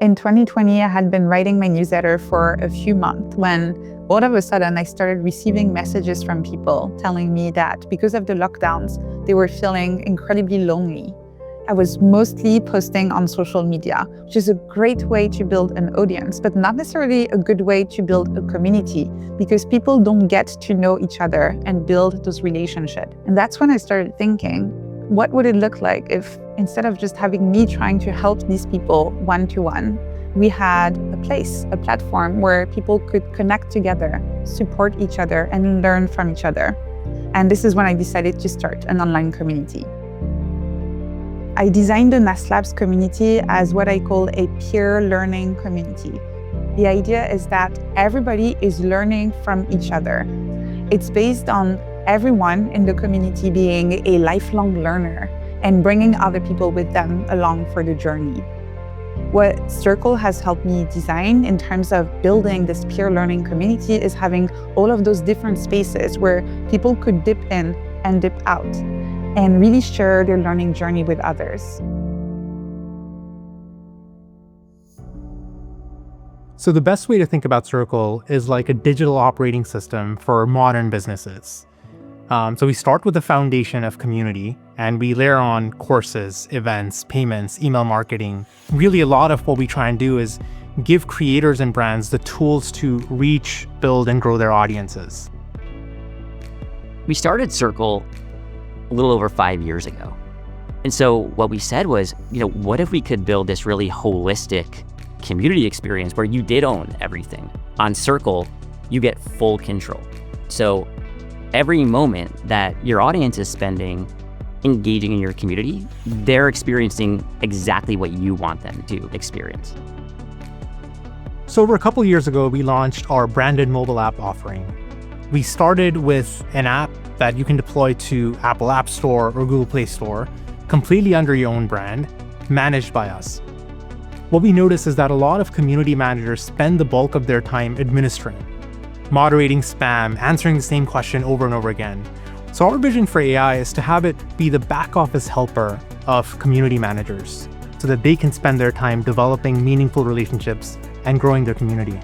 In 2020, I had been writing my newsletter for a few months when all of a sudden I started receiving messages from people telling me that because of the lockdowns, they were feeling incredibly lonely. I was mostly posting on social media, which is a great way to build an audience, but not necessarily a good way to build a community because people don't get to know each other and build those relationships. And that's when I started thinking, what would it look like if instead of just having me trying to help these people one-to-one, we had a place, a platform where people could connect together, support each other, and learn from each other. And this is when I decided to start an online community. I designed the Ness Labs community as what I call a peer learning community. The idea is that everybody is learning from each other. It's based on everyone in the community being a lifelong learner and bringing other people with them along for the journey. What Circle has helped me design in terms of building this peer learning community is having all of those different spaces where people could dip in and dip out and really share their learning journey with others. So the best way to think about Circle is like a digital operating system for modern businesses. So we start with the foundation of community and we layer on courses, events, payments, email marketing. Really a lot of what we try and do is give creators and brands the tools to reach, build, and grow their audiences. We started Circle a little over 5 years ago. And so what we said was, what if we could build this really holistic community experience where you did own everything? On Circle, you get full control. So every moment that your audience is spending engaging in your community, they're experiencing exactly what you want them to experience. So over a couple years ago, we launched our branded mobile app offering. We started with an app that you can deploy to Apple App Store or Google Play Store, completely under your own brand, managed by us. What we notice is that a lot of community managers spend the bulk of their time administering, moderating spam, answering the same question over and over again. So our vision for AI is to have it be the back office helper of community managers so that they can spend their time developing meaningful relationships and growing their community.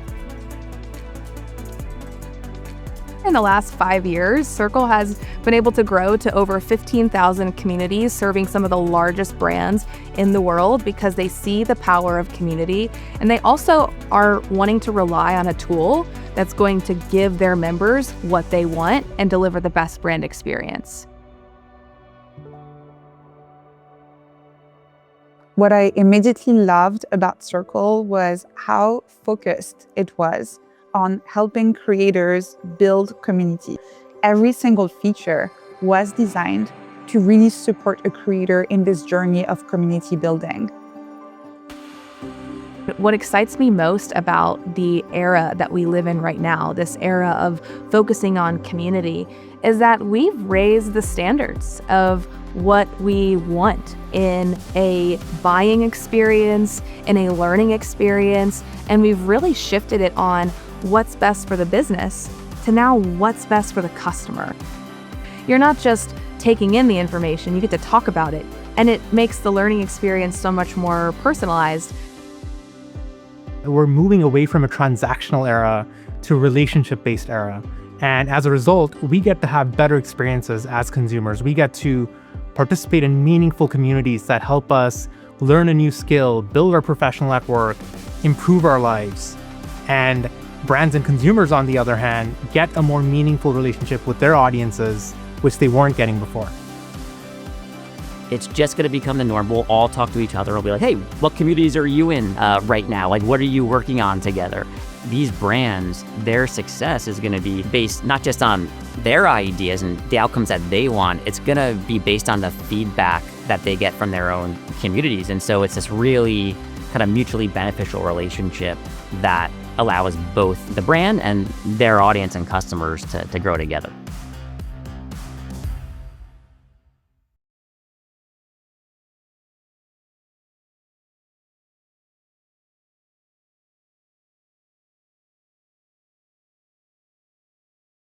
In the last 5 years, Circle has been able to grow to over 15,000 communities, serving some of the largest brands in the world because they see the power of community. And they also are wanting to rely on a tool that's going to give their members what they want and deliver the best brand experience. What I immediately loved about Circle was how focused it was on helping creators build community. Every single feature was designed to really support a creator in this journey of community building. What excites me most about the era that we live in right now, this era of focusing on community, is that we've raised the standards of what we want in a buying experience, in a learning experience, and we've really shifted it on what's best for the business to now what's best for the customer. You're not just taking in the information, you get to talk about it, and it makes the learning experience so much more personalized. We're moving away from a transactional era to a relationship-based era. And as a result, we get to have better experiences as consumers. We get to participate in meaningful communities that help us learn a new skill, build our professional network, improve our lives. And brands and consumers, on the other hand, get a more meaningful relationship with their audiences, which they weren't getting before. It's just going to become the norm. We'll all talk to each other. We'll be like, hey, what communities are you in right now? Like, what are you working on together? These brands, their success is going to be based not just on their ideas and the outcomes that they want. It's going to be based on the feedback that they get from their own communities. And so it's this really kind of mutually beneficial relationship that allows both the brand and their audience and customers to grow together.